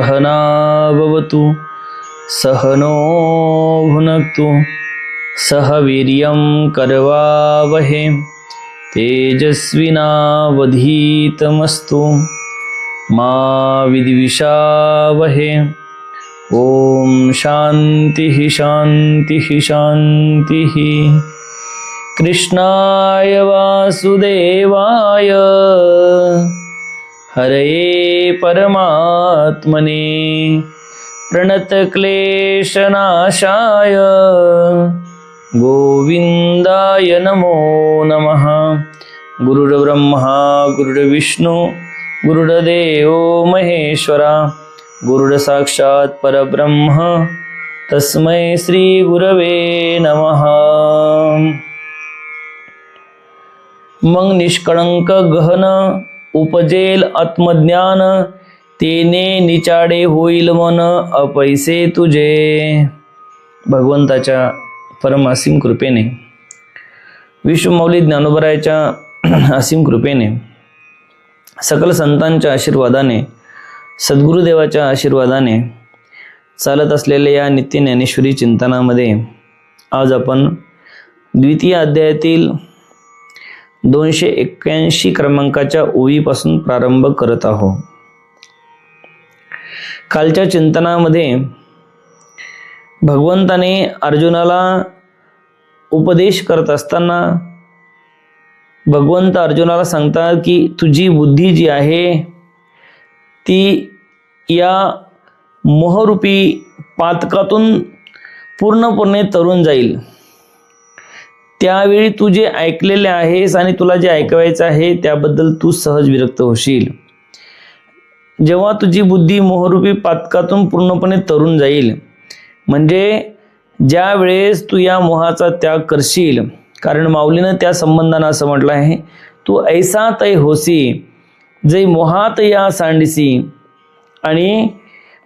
सहना भवतु सहनो भुनक्तु सह वीर्यं करवावहे तेजस्विनावधीतमस्तु मा विद्विषावहे। ओम शांतिः शांतिः शांतिः। कृष्णाय वासुदेवाय हरये परमात्मने प्रणतक्लेशनाशाय गोविंदाय नमो नमः। गुरुर्ब्रह्मा गुरुर्विष्णु गुरुर्देवो महेश्वरा गुरुर्साक्षात् परब्रह्म तस्मै श्री गुरवे नमः। मग निष्कळंक गहन उपजेल आत्मज्ञान तेने निचाडे होईल मन अपैसे तुझे। भगवंताच्या परम असीम कृपेने विश्वमौली ज्ञानोबरायाच्या असीम कृपेने सकल संतांच्या आशीर्वादाने सद्गुरुदेवाच्या आशीर्वादाने चालत असलेल्या या नित्य ज्ञानेश्वरी चिंतनामध्ये आज आपण द्वितीय अध्यायातील 281 क्रमांकाच्या ओळीपासून प्रारंभ करत आहोत। कालच्या चिंतनामध्ये भगवंताने अर्जुनाला उपदेश करत असताना भगवंत अर्जुनाला सांगतात की तुझी बुद्धी जी आहे ती या मोहरूपी पातकातून पूर्णपणे तरुण जाईल। त्यावेळी तू जे ऐकलेले आहेस आणि तुला जे ऐकवायचं आहे त्याबद्दल तू सहज विरक्त होशील। जेव्हा तुझी बुद्धी मोहरूपी पातकातून पूर्णपणे तरुण जाईल म्हणजे ज्या वेळेस तू या मोहाचा त्याग करशील, कारण माऊलीनं त्या संबंधानं असं म्हटलं आहे, तू ऐसा तै होसी जे मोहात या सांडिसी आणि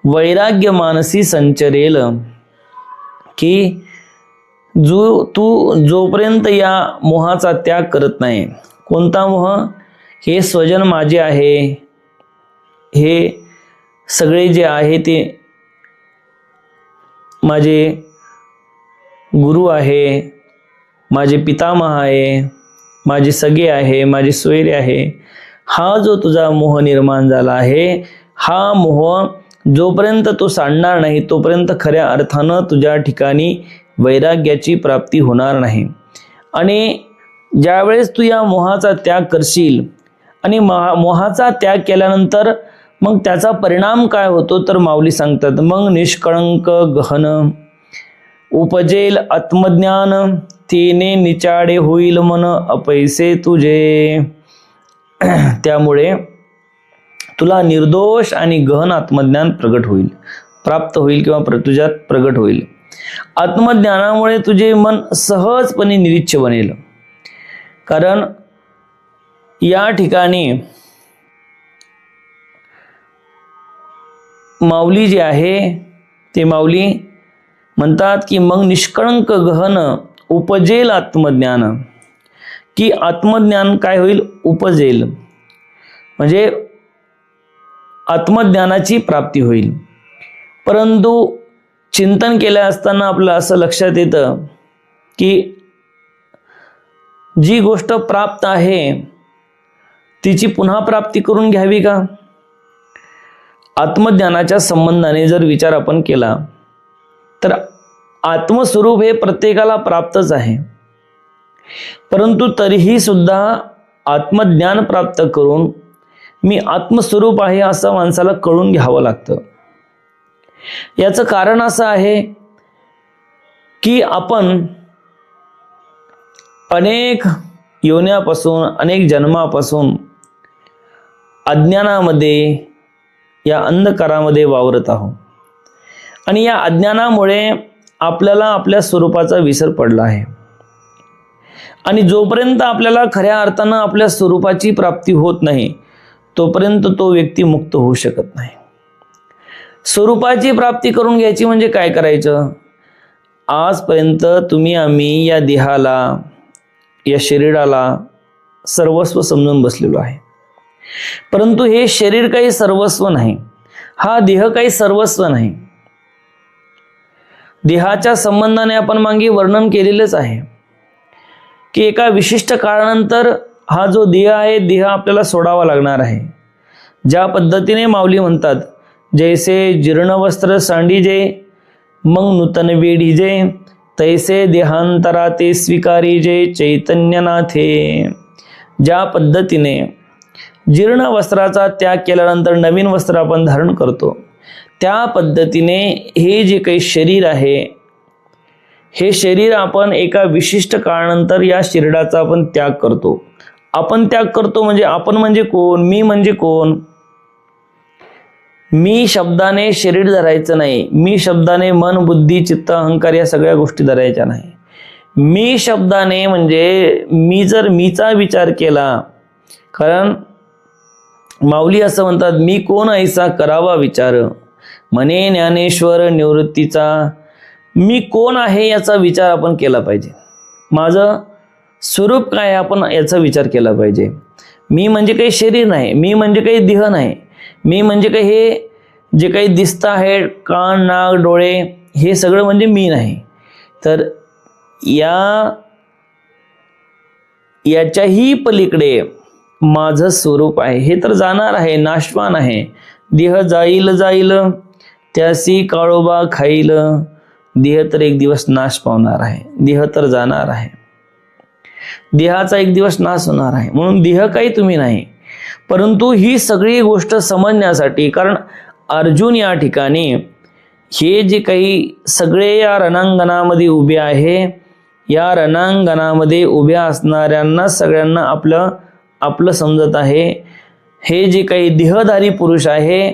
वैराग्य मानसी संचरेल, की जोपर्यंत या मोहाचा त्याग करत नाही। कोणता मोह? हे स्वजन माझे आहे, हे सगळे जे आहे ते माझे गुरु आहे, माझे पितामह आहे, माझे सगे आहे, माझे सोयरे आहे। हा जो तुझा मोह निर्माण झाला आहे, हा मोह जोपर्यंत तो सांडणार नाही तोपर्यंत खऱ्या अर्थानं तुझ्या ठिकाणी वैराग्याची प्राप्ती होणार नाही। आणि ज्यावेळेस तू या मोहाचा त्याग करशील आणि मोहाचा त्याग केल्यानंतर मग त्याचा परिणाम काय होतो तर माऊली सांगतात, मग निष्कळंक गहन उपजेल आत्मज्ञान तेने निचाडे होईल मन अपैसे तुझे। त्यामुळे तुला निर्दोष आणि गहन आत्मज्ञान प्रगट होईल, प्राप्त होईल किंवा तुझ्यात प्रगट होईल। आत्मज्ञानामुळे तुझे मन सहजपणे निरीच्छ बनेल। कारण या ठिकाणी माऊली जे आहे ते माऊली म्हणतात की मग निष्कळंक गहन उपजेल आत्मज्ञान, की आत्मज्ञान काय होईल? उपजेल म्हणजे आत्मज्ञानाची प्राप्ती होईल। परंतु चिंतन केले असताना आपलं असं लक्षात येतं की जी गोष्ट प्राप्त आहे तिची पुन्हा प्राप्ती करून घ्यावी का? आत्मज्ञानाच्या संबंधाने जर विचार आपण केला तर आत्मस्वरूप हे प्रत्येकाला प्राप्तच आहे, परंतु तरीही सुद्धा आत्मज्ञान प्राप्त करून मी आत्मस्वरूप आहे असं माणसाला कळून घ्यावं लागतं। याचं कारण असं आहे की आपण अनेक योन्यापासून अनेक जन्मापासून अज्ञानामध्ये या अंधकारामध्ये वावरत आहोत आणि या अज्ञानामुळे आपल्याला आपल्या स्वरूपाचा विसर पडला आहे। आणि जोपर्यंत आपल्याला खऱ्या अर्थानं आपल्या स्वरूपाची प्राप्ती होत नाही तोपर्यंत तो व्यक्ती मुक्त होऊ शकत नाही। स्वरूपाची प्राप्ती करून घ्यायची म्हणजे काय करायचं? आजपर्यंत तुम्ही आम्ही या देहाला या शरीराला सर्वस्व समजून बसलेलो आहे, परंतु हे शरीर काही सर्वस्व नाही। हा देह काही सर्वस्व नाही. देहाच्या संबंधाने आपण मागे वर्णन केलेलंच आहे की एका विशिष्ट काळानंतर हा जो देह आहे, देह आपल्याला सोडावा लागणार आहे. ज्या पद्धतीने माऊली म्हणतात, जैसे जीर्ण वस्त्र सांडीजे मग नूतन वेढीजे, तैसे देहांतरा ते स्वीकारीजे चैतन्यनाथे. ज्या पद्धतीने जीर्ण वस्त्राचा त्याग केल्यानंतर नवीन वस्त्र आपण धारण करतो, त्या पद्धतीने हे जे काही शरीर आहे, हे शरीर आपण एका विशिष्ट काळानंतर या शरीराचा आपण त्याग करतो. आपण त्याग करतो म्हणजे आपण म्हणजे कोण? मी म्हणजे कोण? मी शब्दाने शरीर धरायचं नाही. मी शब्दाने मन, बुद्धी, चित्त, अहंकार या सगळ्या गोष्टी धरायच्या नाही. मी शब्दाने म्हणजे मी जर मीचा विचार केला, कारण माऊली असं म्हणतात, मी कोण ऐसा करावा विचार, म्हणे ज्ञानेश्वर निवृत्तीचा. मी कोण आहे याचा विचार आपण केला पाहिजे. माझं स्वरूप काय आपण याचा विचार केला पाहिजे. मी म्हणजे काही शरीर नाही, मी म्हणजे काही देह नाही, मी म्हणजे काही हे जे काही दिसतं आहे, कान, नाक, डोळे, हे सगळं म्हणजे मी नाही. तर याच्याही पलीकडे माझं स्वरूप आहे. हे तर जाणार आहे, नाशवान आहे. देह जाईल जाईल त्यासी काळोबा खाईल. देह तर एक दिवस नाश पावणार आहे. देह तर जाणार आहे. देहाचा एक दिवस नाश होणार आहे. म्हणून देह काही तुम्ही नाही. परंतु ही सगळी गोष्ट समजण्यासाठी, कारण अर्जुन या ठिकाणी हे जे काही सगळे या रणांगणामध्ये उभे आहे, या रणांगणामध्ये उभ्या असणाऱ्यांना सगळ्यांना आपलं समजत आहे. हे जे काही देहधारी पुरुष आहे,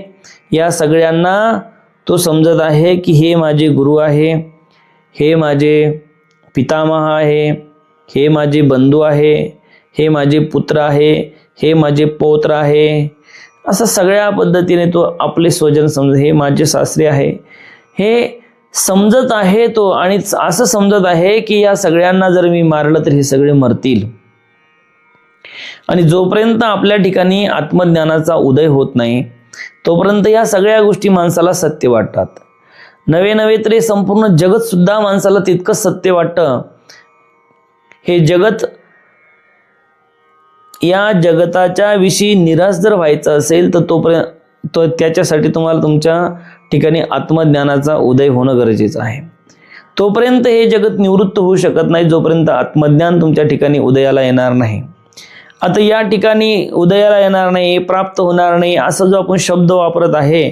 या सगळ्यांना तो समजत आहे की हे माझे गुरु आहे, हे माझे पितामह आहे, हे माझे बंधू आहे, हे माझे पुत्र आहे, हे माझे पौत्र आहे. असं सगळ्या पद्धतीने तो आपले स्वजन समजत, हे माझे सासरे आहे, हे समजत आहे तो. आणि असं समजत आहे की या सगळ्यांना जर मी मारलं तर हे सगळे मरतील. आणि जोपर्यंत आपल्या ठिकाणी आत्मज्ञानाचा उदय होत नाही, तोपर्यंत या सगळ्या गोष्टी माणसाला सत्य वाटतात. नवे तरी संपूर्ण जगत सुद्धा माणसाला तितकंच सत्य वाटतं. हे जगत, या जगताच्या विषयी निराश जर व्हायचं असेल तर तोपर्यंत त्याच्यासाठी तुम्हाला तुमच्या ठिकाणी आत्मज्ञानाचा उदय होणं गरजेचं आहे. तोपर्यंत हे जगत निवृत्त होऊ शकत नाही, जोपर्यंत आत्मज्ञान तुमच्या ठिकाणी उदयाला येणार नाही. आता या ठिकाणी उदयाला येणार नाही, प्राप्त होणार नाही, असा जो आपण शब्द वापरत आहे,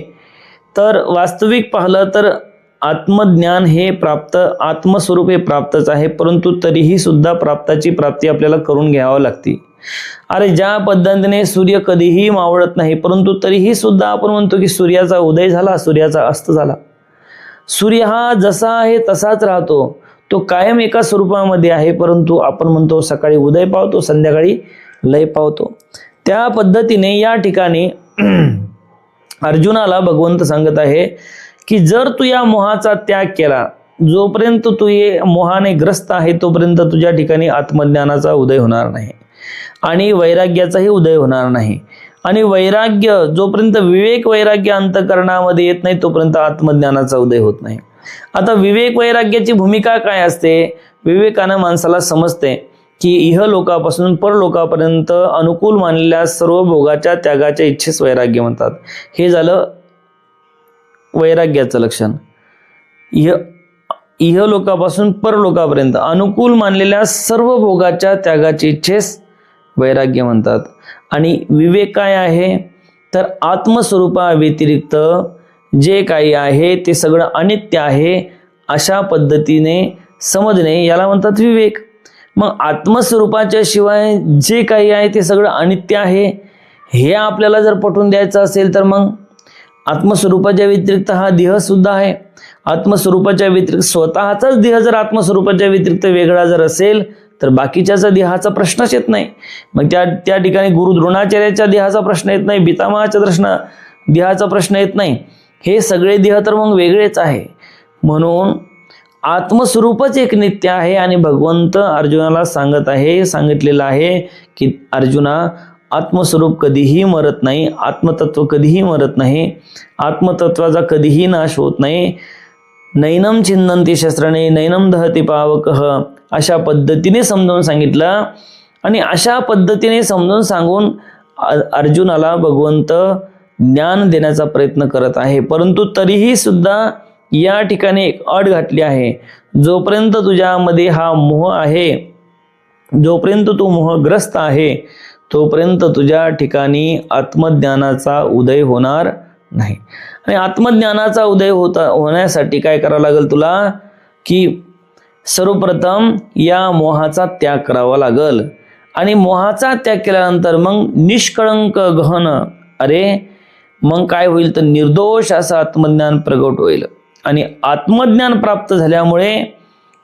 तर वास्तविक पाहिलं तर आत्मज्ञान हे प्राप्त, आत्मस्वरूप हे प्राप्तच आहे. परंतु तरीही सुद्धा प्राप्ती आपल्याला करून घ्यावं लागते. अरे ज्या पद्धतीने सूर्य कधीही मावळत नाही, परंतु तरीही सुद्धा आपण म्हणतो की सूर्याचा उदय झाला, सूर्याचा अस्त झाला. सूर्य हा जसा आहे तसाच राहतो, तो कायम एका स्वरूपामध्ये आहे. परंतु आपण म्हणतो सकाळी उदय पावतो, संध्याकाळी लय पावतो. त्या पद्धतीने या ठिकाणी अर्जुनाला भगवंत सांगत आहे की जर तू या मोहाचा त्याग केला, जोपर्यंत तू ये मोहाने ग्रस्त आहे, तोपर्यंत तुझ्या ठिकाणी आत्मज्ञानाचा उदय होणार नाही आणि वैराग्याचाही उदय होणार नाही. आणि वैराग्य, जोपर्यंत विवेक वैराग्य अंतःकरणामध्ये येत नाही, तोपर्यंत आत्मज्ञानाचा उदय होत नाही. आता विवेक वैराग्याची भूमिका काय असते? विवेकानं माणसाला समजते की इहलोकापासून परलोकापर्यंत अनुकूल मानलेल्या सर्व भोगाच्या त्यागाच्या इच्छेस वैराग्य म्हणतात. हे झालं वैराग्याचं लक्षण. इहलोकापासून परलोकापर्यंत अनुकूल मानलेल्या सर्व भोगाच्या त्यागाची इच्छेस वैराग्य म्हणतात. आणि विवेक काय आहे? तर आत्मस्वरूपा व्यतिरिक्त जे काही आहे ते सगळं अनित्य आहे, अशा पद्धतीने समजणे याला म्हणतात विवेक. मग आत्मस्वरूपाच्या शिवाय जे काही आहे ते सगळं अनित्य आहे हे आपल्याला जर पटवून द्यायचं असेल, तर मग आत्मस्वरूपाच्या व्यतिरिक्त हा देह सुद्धा आहे. आत्मस्वरूपाच्या व्यतिरिक्त स्वतःचाच देह जर आत्मस्वरूपाच्या व्यतिरिक्त वेगळा जर असेल, तर बाकीच्याचा देहाचा प्रश्नच येत नाही. मग त्या ठिकाणी गुरु द्रोणाचार्याच्या देहाचा प्रश्न येत नाही, पितामहाच्या देहाचा प्रश्न येत नाही. हे सगळे देह तर मग वेगळेच आहे. म्हणून आत्मस्वरूपच एक नित्य आहे. आणि भगवंत अर्जुनाला सांगत आहे, सांगितलेलं आहे की अर्जुना, आत्मस्वरूप कधीही मरत नाही, आत्मतत्व कधीही मरत नाही, आत्मतत्वाचा कधीही नाश होत नाही. नैनम छिन्नन्ति शस्त्राणि नैनम दहति पावकः, अशा पद्धतीने समजावून सांगितलं. आणि अशा पद्धतीने समजावून सांगून अर्जुनाला भगवंत ज्ञान देण्याचा प्रयत्न करत आहे. परंतु तरीही सुद्धा या ठिकाणी एक अट घातली आहे. जोपर्यंत तुझ्यामध्ये हा मोह आहे, जोपर्यंत तू मोहग्रस्त आहे, तोपर्यंत तुझ्या ठिकाणी आत्मज्ञानाचा उदय होणार नाही. आणि आत्मज्ञानाचा उदय होण्यासाठी काय करावं लागेल तुला, की सर्वप्रथम या मोहाचा त्याग करावा लागेल. आणि मोहाचा त्याग केल्यानंतर मग निष्कळंक गहन, अरे मग काय होईल तर निर्दोष असं आत्मज्ञान प्रगट होईल. आणि आत्मज्ञान प्राप्त झाल्यामुळे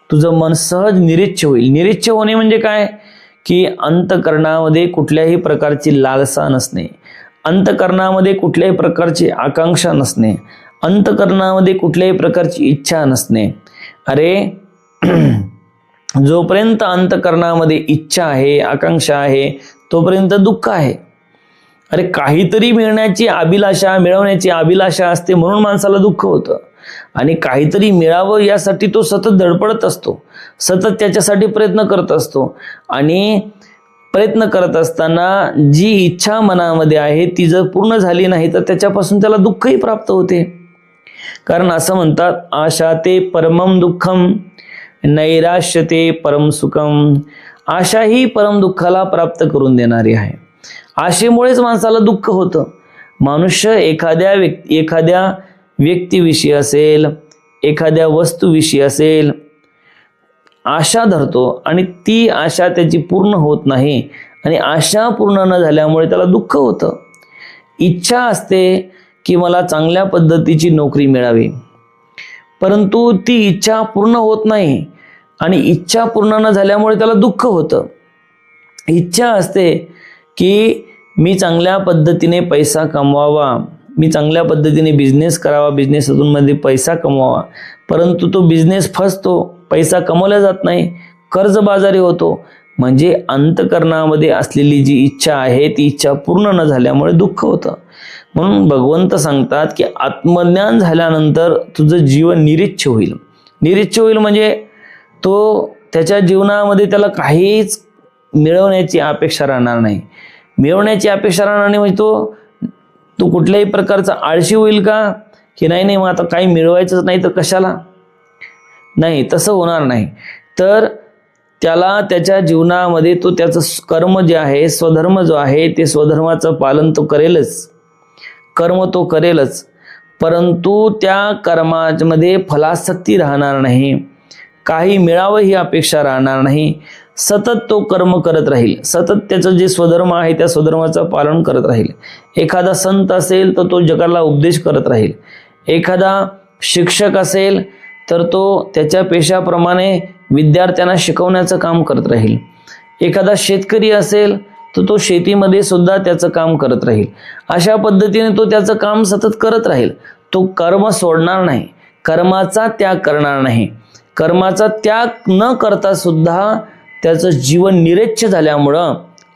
तुझं मन सहज निरीच्छ होईल. निरीच्छ होणे म्हणजे काय, की अंतकरणामध्ये कुठल्याही प्रकारची लालसा नसणे, अंतकरणामध्ये कुठल्याही प्रकारची आकांक्षा नसणे, अंतकरणामध्ये कुठल्याही प्रकारची इच्छा नसणे. अरे जोपर्यंत अंतकरणामध्ये इच्छा आहे, आकांक्षा आहे, तोपर्यंत दुःख आहे. अरे काहीतरी मिळण्याची अभिलाषा, मिळवण्याची अभिलाषा असते म्हणून माणसाला दुःख होतं. आणि काहीतरी मिळावं यासाठी तो सतत धडपडत असतो, सतत त्याच्यासाठी प्रयत्न करत असतो. आणि प्रयत्न करत असताना जी इच्छा मनामध्ये आहे ती जर पूर्ण झाली नाही तर त्याच्यापासून त्याला दुःखही प्राप्त होते. कारण असं म्हणतात, आशा ते परमम दुःखम नैराश्य ते परम सुखम. आशा ही परम दुःखाला प्राप्त करून देणारी आहे. आशेमुळेच माणसाला दुःख होतं. मनुष्य एखाद्या व्यक्तीविषयी असेल, एखाद्या वस्तूविषयी असेल, आशा धरतो आणि ती आशा त्याची पूर्ण होत नाही. आणि आशा पूर्ण न झाल्यामुळे त्याला दुःख होतं. इच्छा असते की मला चांगल्या पद्धतीची नोकरी मिळावी, परंतु ती इच्छा पूर्ण होत नाही. आणि इच्छा पूर्ण न झाल्यामुळे त्याला दुःख होतं. इच्छा असते की मी चांगल्या पद्धतीने पैसा कमवावा, मी चांगल्या पद्धतीने बिझनेस करावा, बिझनेसमधून मध्ये पैसा कमवावा, परंतु तो बिझनेस फसतो, पैसा कमवला जात नाही, कर्जबाजारी होतो. म्हणजे अंतकरणामध्ये असलेली जी इच्छा आहे ती इच्छा पूर्ण न झाल्यामुळे दुःख होतं. म्हणून भगवंत सांगतात की आत्मज्ञान झाल्यानंतर तुझं जीवन निरीच्छ होईल. निरीच्छ होईल म्हणजे तो त्याच्या जीवनामध्ये त्याला काहीच मिळवण्याची अपेक्षा राहणार नाही. मिळवण्याची अपेक्षा राहणार नाही म्हणजे तो कुठल्याही प्रकारचा आळशी होईल का, की नाही मग आता काही मिळवायचंच नाही तर कशाला, नाही तसं होणार नाही. तर त्याला त्याच्या जीवनामध्ये तो त्याचं कर्म जे आहे, स्वधर्म जो आहे, ते स्वधर्माचं पालन तो करेलच, कर्म तो करेलच. परंतु त्या कर्मामध्ये फलासक्ती राहणार नाही, काही मिळावं ही अपेक्षा राहणार नाही. सतत तो कर्म करत राहील, सतत त्याचं जे स्वधर्म आहे त्या स्वधर्माचं पालन करत राहील. एखादा संत असेल तर तो जगाला उपदेश करत राहील. एखादा शिक्षक असेल तर तो त्याच्या पेशाप्रमाणे विद्यार्थ्यांना शिकवण्याचं काम करत राहील. एखादा शेतकरी असेल तर तो शेतीमध्ये सुद्धा त्याचं काम करत राहील. अशा पद्धतीने तो त्याचं काम सतत करत राहील. तो कर्म सोडणार नाही, कर्माचा त्याग करणार नाही. कर्माचा त्याग न करता सुद्धा त्याचं जीवन निरीच्छ झाल्यामुळं,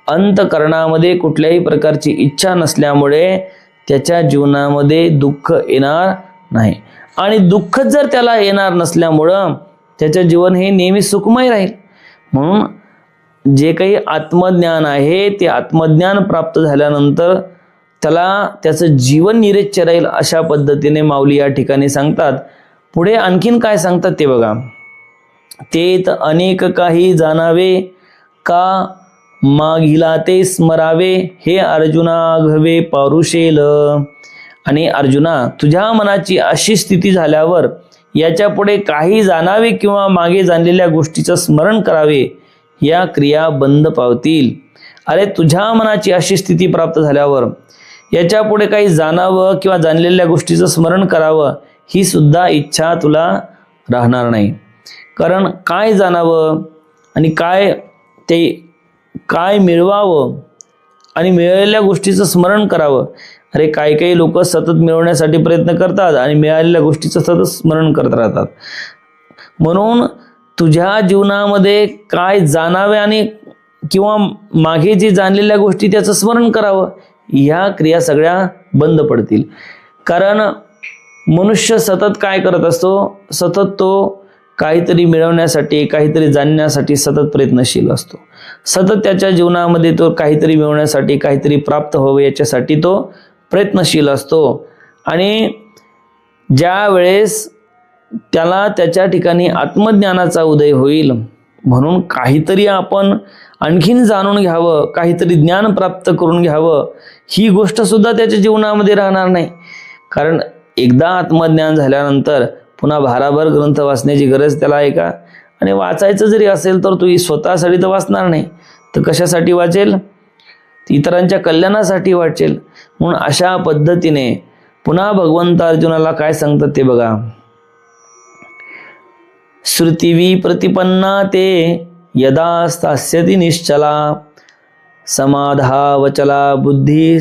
अंतकरणामध्ये कुठल्याही प्रकारची इच्छा नसल्यामुळे त्याच्या जीवनामध्ये दुःख येणार नाही. आणि दुःख जर त्याला येणार नसल्यामुळं त्याचं जीवन हे नेहमी सुखमय राहील. म्हणून जे काही आत्मज्ञान आहे ते आत्मज्ञान प्राप्त झाल्यानंतर त्याचं जीवन निरीच्छ राहील, अशा पद्धतीने माऊली या ठिकाणी सांगतात. पुढे आणखीन काय सांगतात ते बघा. तेत अनेक काही जाणावे का मागिला ते स्मरावे, हे अर्जुना घवे पारुशेल. आणि अर्जुना, तुझ्या मनाची अशी स्थिती झाल्यावर याच्या पुढे काही जाणावे किंवा मागे जाणलेल्या गोष्टीचं स्मरण करावे या क्रिया बंद पावतील. अरे तुझ्या मनाची अशी स्थिती प्राप्त झाल्यावर याच्या पुढे काही जाणावं किंवा जाणलेल्या गोष्टीचं स्मरण करावं ही सुद्धा इच्छा तुला राहणार नाही. कारण काय जाणावं आणि काय मिळवावं आणि मिळालेल्या गोष्टीचं स्मरण करावं. अरे काही लोक सतत मिळवण्यासाठी प्रयत्न करतात आणि मिळालेल्या गोष्टीचं सतत स्मरण करत राहतात. म्हणून तुझ्या जीवनामध्ये काय जाणावे आणि किंवा मागे जे जाणलेल्या गोष्टी त्याचं स्मरण करावं, ह्या क्रिया सगळ्या बंद पडतील. कारण मनुष्य सतत काय करत असतो, सतत तो काहीतरी मिळवण्यासाठी, काहीतरी जाणण्यासाठी सतत प्रयत्नशील असतो. सतत त्याच्या जीवनामध्ये तो काहीतरी मिळवण्यासाठी, काहीतरी प्राप्त व्हावं याच्यासाठी तो प्रयत्नशील असतो. आणि ज्या वेळेस त्याला त्याच्या ठिकाणी आत्मज्ञानाचा उदय होईल, म्हणून काहीतरी आपण आणखीन जाणून घ्यावं, काहीतरी ज्ञान प्राप्त करून घ्यावं, ही गोष्ट सुद्धा त्याच्या जीवनामध्ये राहणार नाही. कारण एकदा आत्मज्ञान झाल्यानंतर पुन्हा भाराभर ग्रंथ वाचण्याची गरज त्याला आहे का? आणि वाचायचं जरी असेल तर तू स्वतःसाठी तर वाचणार नाही, तर कशासाठी वाचेल? इतरांच्या कल्याणासाठी वाचेल. म्हणून अशा पद्धतीने पुन्हा भगवंत अर्जुनाला काय सांगतात ते बघा. श्रुतिवी प्रतिपन्ना ते यदा स्थास्यति निश्चला समाधावचला बुद्धी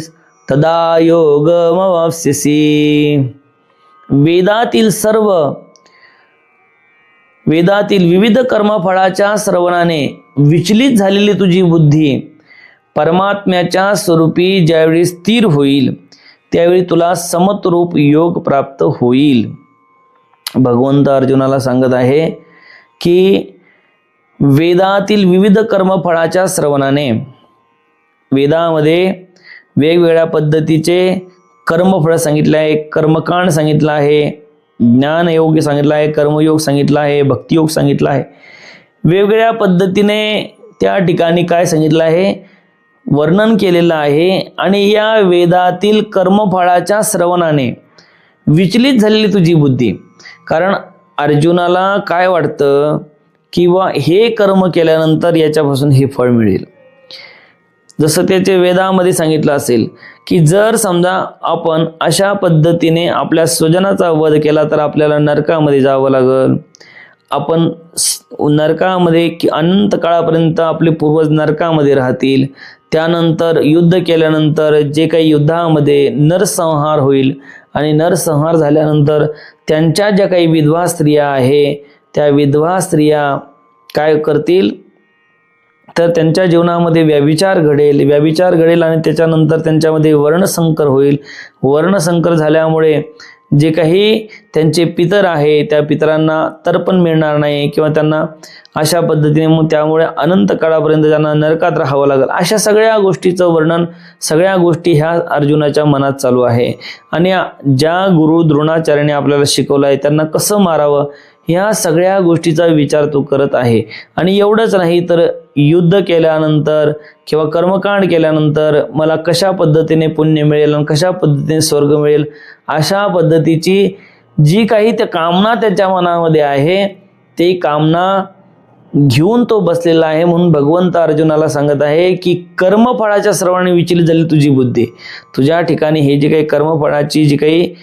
तदा योगमवाप्स्यसि. वेदातील विविध कर्मफळाच्या श्रवणाने विचलित झालेली तुझी बुद्धी परमात्म्याच्या स्वरूपी ज्यावेळी स्थिर होईल, त्यावेळी तुला समत्वरूप योग प्राप्त होईल. भगवंत अर्जुनाला सांगत आहे की वेदातील विविध कर्मफळाच्या श्रवणाने, वेदामध्ये वेगवेगळ्या पद्धतीचे कर्मफळ सांगितले आहे, कर्मकांड सांगितलं आहे, ज्ञानयोग सांगितलं आहे, कर्मयोग सांगितलं आहे, भक्तियोग सांगितलं आहे. वेगवेगळ्या पद्धतीने त्या ठिकाणी काय सांगितलं आहे, वर्णन केलेलं आहे. आणि या वेदातील कर्मफळाच्या श्रवणाने विचलित झालेली तुझी बुद्धी, कारण अर्जुनाला काय वाटतं किंवा हे कर्म केल्यानंतर याच्यापासून हे फळ मिळेल. जसं त्याचे वेदामध्ये सांगितलं असेल की जर समजा आपण अशा पद्धतीने आपल्या स्वजनाचा वध केला तर आपल्याला नरकामध्ये जावं लागेल. आपण नरकामध्ये अनंत काळापर्यंत आपले पूर्वज नरकामध्ये राहतील. त्यानंतर युद्ध केल्यानंतर जे काही युद्धामध्ये नरसंहार होईल आणि नरसंहार झाल्यानंतर त्यांच्या ज्या काही विधवा स्त्रिया आहे, त्या विधवा स्त्रिया काय करतील तर त्यांच्या जीवनामध्ये व्यभिचार घडेल आणि त्याच्यानंतर त्यांच्यामध्ये वर्णसंकर होईल. वर्णसंकर झाल्यामुळे जे काही त्यांचे पितर आहे त्या पितरांना तर्पण मिळणार नाही किंवा त्यांना अशा पद्धतीने मग त्यामुळे अनंत काळापर्यंत त्यांना नरकात राहावं लागेल. अशा सगळ्या गोष्टीचं वर्णन, सगळ्या गोष्टी ह्या अर्जुनाच्या मनात चालू आहे. आणि ज्या गुरु द्रोणाचार्याने आपल्याला शिकवलं आहे त्यांना कसं मारावं ह्या सगळ्या गोष्टीचा विचार तो करत आहे. आणि एवढंच नाही तर युद्ध केल्यानंतर किंवा कर्मकांड केल्यानंतर मला कशा पद्धतीने पुण्य मिळेल आणि कशा पद्धतीने स्वर्ग मिळेल, अशा पद्धतीची जी काही त्या कामना त्याच्या मनामध्ये आहे ते कामना घेऊन तो बसलेला आहे. म्हणून भगवंत अर्जुनाला सांगत आहे की कर्मफळाच्या श्रवणाने विचलित झाली तुझी बुद्धी. तुझ्या ठिकाणी हे जे काही कर्मफळाची जी काही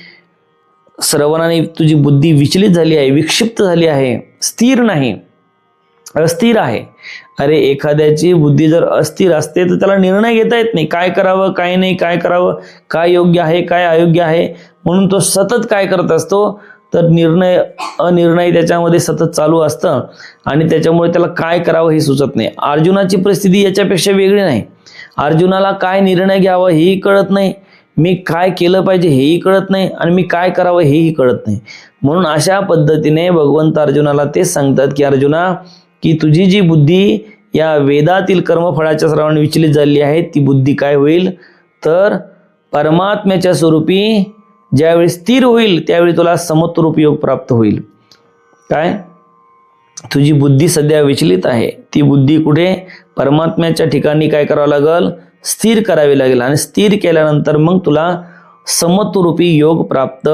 श्रवणाने तुझी बुद्धी विचलित झाली आहे, विक्षिप्त झाली आहे, स्थिर नाही, अस्थिर आहे. अरे एखाद्याची बुद्धी जर अस्थिर असते तर त्याला निर्णय घेता येत नाही, काय करावं काय नाही, काय करावं, काय योग्य आहे काय अयोग्य आहे. म्हणून तो सतत काय करत असतो तर निर्णय अनिर्णय त्याच्यामध्ये सतत चालू असतं आणि त्याच्यामुळे त्याला काय करावं हे सुचत नाही. अर्जुनाची परिस्थिती याच्यापेक्षा वेगळी नाही. अर्जुनाला काय निर्णय घ्यावा हेही कळत नाही, मी काय केलं पाहिजे हेही कळत नाही आणि मी काय करावं हेही कळत नाही. म्हणून अशा पद्धतीने भगवंत अर्जुनाला तेच सांगतात की अर्जुना, की तुझी जी बुद्धी या वेदातील कर्मफळाच्या श्रवणाने विचलित झालेली आहे ती बुद्धी काय होईल तर परमात्म्याच्या स्वरूपी ज्यावेळी स्थिर होईल त्यावेळी तुला समत्वरूप योग प्राप्त होईल. काय तुझी बुद्धी सध्या विचलित आहे, ती बुद्धी कुठे परमात्म्याच्या ठिकाणी काय करावं लागेल, स्थिर करावी लागेल. आणि स्थिर केल्यानंतर मग तुला समत्वरूपी योग प्राप्त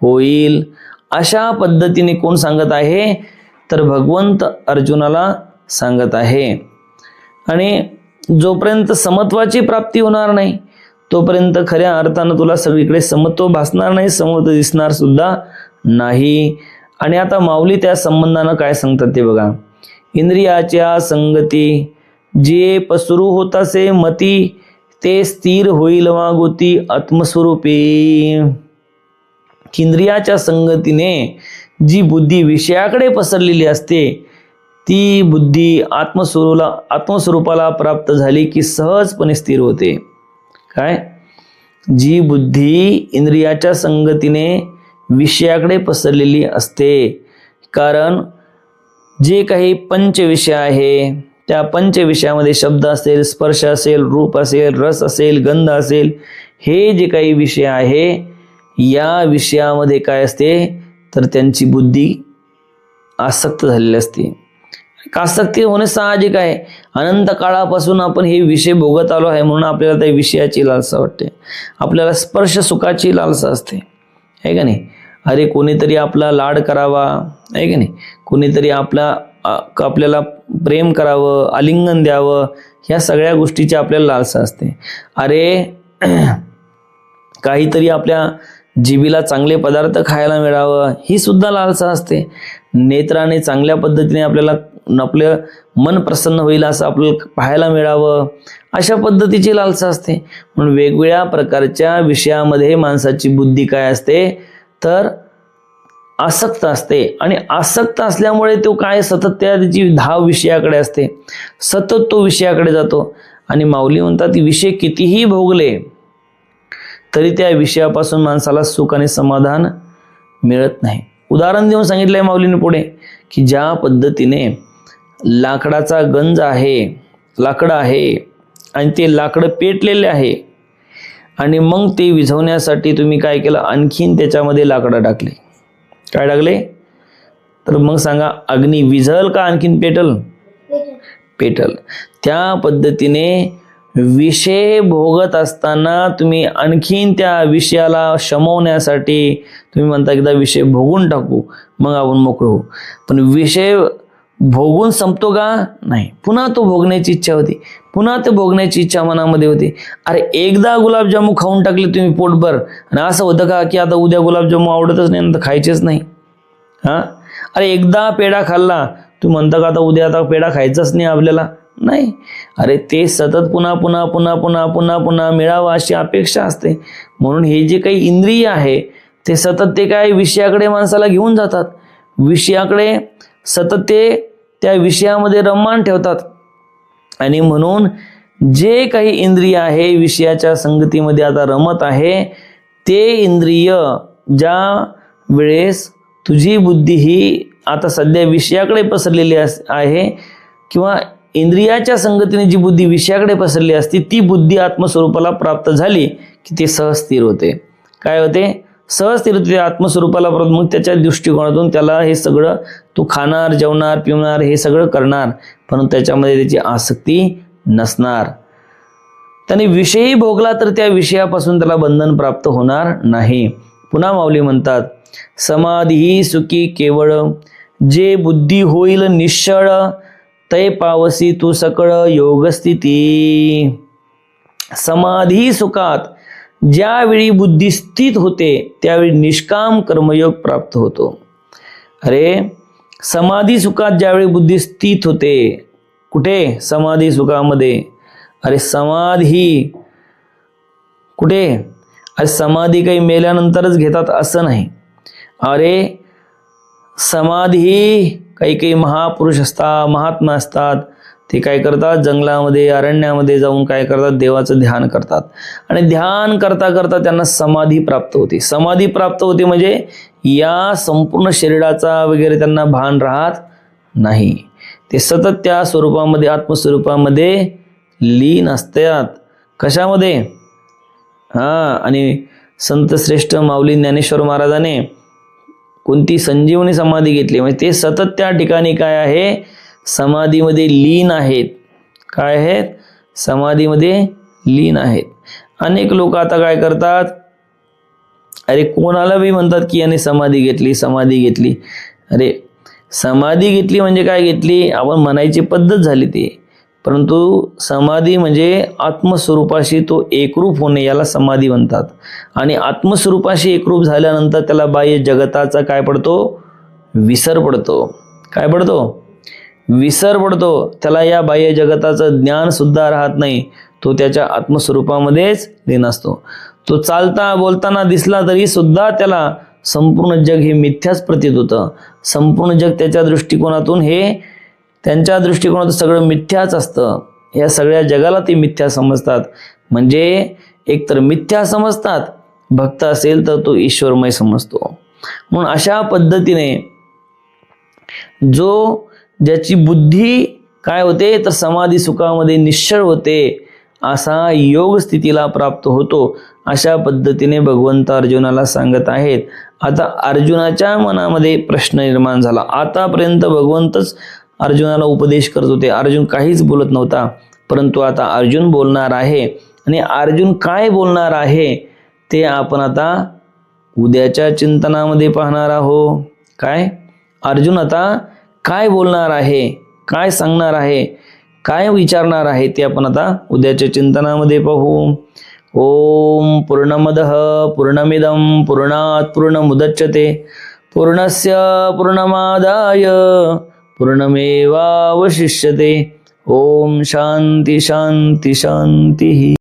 होईल. अशा पद्धतीने कोण सांगत आहे तर भगवंत अर्जुनाला सांगत आहे. आणि जोपर्यंत समत्वाची प्राप्ती होणार नाही तोपर्यंत खऱ्या अर्थानं तुला सगळीकडे समत्व भासणार नाही, समत्व दिसणार सुद्धा नाही. आणि आता माऊली त्या संबंधानं काय सांगतात ते बघा. इंद्रियाच्या संगती जे पसरू होतासे मती, ते स्थिर होईल वागोती आत्मस्वरूपी. इंद्रियाच्या संगतीने जी बुद्धी विषयाकडे पसरलेली असते ती बुद्धी आत्मस्वरूपाला प्राप्त झाली की सहजपणे स्थिर होते. काय? जी बुद्धी इंद्रियाच्या संगतीने विषयाकडे पसरलेली असते. कारण जे काही पंचविषय आहे त्या पंचविषयामध्ये शब्द असेल, स्पर्श असेल, रूप असेल, रस असेल, गंध असेल, हे जे काही विषय आहे या विषयामध्ये काय असते तर त्यांची बुद्धी आसक्त झालेली असते. आसक्ती होणे साहजिक आहे. अनंत काळापासून आपण हे विषय भोगत आलो आहे म्हणून आपल्याला त्या विषयाची लालसा वाटते. आपल्याला स्पर्श सुखाची लालसा असते, आहे का नाही? अरे कोणीतरी आपला लाड करावा, आहे का नाही? कोणीतरी आपल्याला प्रेम करावं, आलिंगन द्यावं, ह्या सगळ्या गोष्टीची आपल्याला लालसा असते. अरे काहीतरी आपल्या जिभेला चांगले पदार्थ खायला मिळावं, ही सुद्धा लालसा असते. नेत्राने चांगल्या पद्धतीने आपल्याला आपलं मन प्रसन्न होईल असं आपल्याला पाहायला मिळावं, अशा पद्धतीची लालसा असते. म्हणून वेगवेगळ्या प्रकारच्या विषयामध्ये माणसाची बुद्धी काय असते तर आसक्त असते. आणि आसक्त असल्यामुळे तो काय सतत त्याची धाव विषयाकडे असते, सतत तो विषयाकडे जातो. आणि माऊली म्हणतात विषय कितीही भोगले तरी त्या विषयापासून माणसाला सुख आणि समाधान मिळत नाही. उदाहरण देऊन सांगितलंय माऊलीने पुढे की ज्या पद्धतीने लाकडाचा गंज आहे, लाकडं आहे आणि ते लाकडं पेटलेले आहे आणि मग ते विझवण्यासाठी तुम्ही काय केलं, आणखीन त्याच्यामध्ये लाकडं टाकले. काय टाकले तर मग सांगा, अग्नी विझल का आणखीन पेटल? पेटल. त्या पद्धतीने विषय भोगत असताना तुम्ही आणखीन त्या विषयाला शमवण्यासाठी तुम्ही म्हणता एकदा विषय भोगून टाकू मग आपण मोकळं होऊ. पण विषय भोगून संपतो का? नाही. पुन्हा तो भोगण्याची इच्छा होती, पुन्हा ते भोगण्याची इच्छा मनामध्ये होती. अरे एकदा गुलाबजामू खाऊन टाकले तुम्ही पोटभर आणि असं होतं का की आता उद्या गुलाबजामू आवडतच नाही तर खायचेच नाही? अरे एकदा पेढा खाल्ला तू म्हणता का आता उद्या आता पेढा खायचाच नाही आपल्याला? नाही. अरे ते सतत पुन्हा पुन्हा पुन्हा पुन्हा पुन्हा पुन्हा मिळावं अशी अपेक्षा असते. म्हणून हे जे काही इंद्रिय आहे ते सतत ते काय विषयाकडे माणसाला घेऊन जातात. विषयाकडे सतत ते त्या विषयामध्ये रममाण ठेवतात. आणि म्हणून जे काही इंद्रिय आहे विषयाच्या संगतीमध्ये आता रमत आहे ते इंद्रिय ज्या वेळेस तुझी बुद्धी ही आता सध्या विषयाकडे पसरलेली आहे किंवा इंद्रियाच्या संगतीने जी बुद्धी विषयाकडे पसरली असते ती बुद्धी आत्मस्वरूपाला प्राप्त झाली की ते सहज स्थिर होते. काय होते? सहज स्थिर होते आत्मस्वरूपाला. मग त्याच्या दृष्टिकोनातून त्याला हे सगळं तो खाणार, जेवणार, पिवणार हे सगळं करणार, परंतु त्याच्यामध्ये त्याची आसक्ती नसणार. त्याने विषयही भोगला तर त्या विषयापासून त्याला बंधन प्राप्त होणार नाही. पुन्हा माऊली म्हणतात समाधी सुखी केवळ जे बुद्धी होईल निश्चळ तै पावसी तू सकळ योगस्थिती. समाधी सुखात ज्यावेळी बुद्धी स्थित होते त्यावेळी निष्काम कर्मयोग प्राप्त होतो. अरे समाधी सुखात ज्यावेळी बुद्धी स्थित होते, कुठे? समाधी सुखामध्ये. अरे समाधी कुठे? अरे समाधी काही मेल्यानंतरच घेतात असं नाही. अरे समाधी काही महापुरुष असतात, महात्मा असतात, ते काय करतात जंगलामध्ये अरण्यामध्ये जाऊन काय करतात देवाचं ध्यान करतात आणि ध्यान करता करता त्यांना समाधी प्राप्त होते. समाधी प्राप्त होते म्हणजे या संपूर्ण शरीराचा वगैरे त्यांना भान राहत नाही. ते सतत त्या स्वरूपामध्ये आत्मस्वरूपामध्ये लीन असतात. कशामध्ये? आणि संत श्रेष्ठ माऊली ज्ञानेश्वर महाराजाने कोणती संजीवनी समाधी घेतली म्हणजे ते सतत त्या ठिकाणी काय आहे समाधीमध्ये लीन आहेत. काय आहेत? समाधीमध्ये लीन आहेत. अनेक लोक आता काय करतात, अरे कोणाला बी म्हणतात की याने समाधी घेतली, समाधी घेतली. अरे समाधी घेतली म्हणजे काय घेतली आपण म्हणायची पद्धत झाली ती, परंतु समाधी म्हणजे आत्मस्वरूपाशी तो एकरूप होणे याला समाधी म्हणतात. आणि आत्मस्वरूपाशी एकरूप झाल्यानंतर त्याला बाह्य जगताचा काय पडतो? विसर पडतो. काय पडतो? विसर पडतो. त्याला या बाह्य जगताचं ज्ञान सुद्धा राहत नाही. तो त्याच्या आत्मस्वरूपामध्येच लीन असतो. तो चालता बोलताना दिसला तरी सुद्धा त्याला संपूर्ण जग हे मिथ्याच प्रतीत होतं. संपूर्ण जग त्याच्या दृष्टिकोनातून हे त्यांच्या दृष्टिकोनात सगळं मिथ्याच असतं. या सगळ्या जगाला ते मिथ्या समजतात. म्हणजे एकतर मिथ्या समजतात, भक्त असेल तर तो ईश्वरमय समजतो. म्हणून अशा पद्धतीने ज्याची बुद्धी काय होते तर समाधी सुखामध्ये निश्चळ होते, असा योग स्थितीला प्राप्त होतो. अशा पद्धतीने भगवंत अर्जुनाला सांगत आहेत. आता अर्जुनाच्या मनामध्ये प्रश्न निर्माण झाला. आतापर्यंत भगवंतच अर्जुनाला उपदेश करत होते. अर्जुन काहीच बोलत नव्हता, परंतु आता अर्जुन बोलणार आहे. आणि अर्जुन काय बोलणार आहे ते आपण आता उद्याच्या चिंतनामध्ये पाहणार आहोत. काय अर्जुन आता काय बोलणार आहे, काय सांगणार आहे, काय विचारणार आहे ते आपण आता उद्याच्या चिंतनामध्ये पाहू. ओम पूर्णमदः पूर्णमिदं पूर्णात् पूर्णमुदच्यते पूर्णस्य पूर्णमादाय पूर्णमेवावशिष्यते. ओम शांती शांती शांती.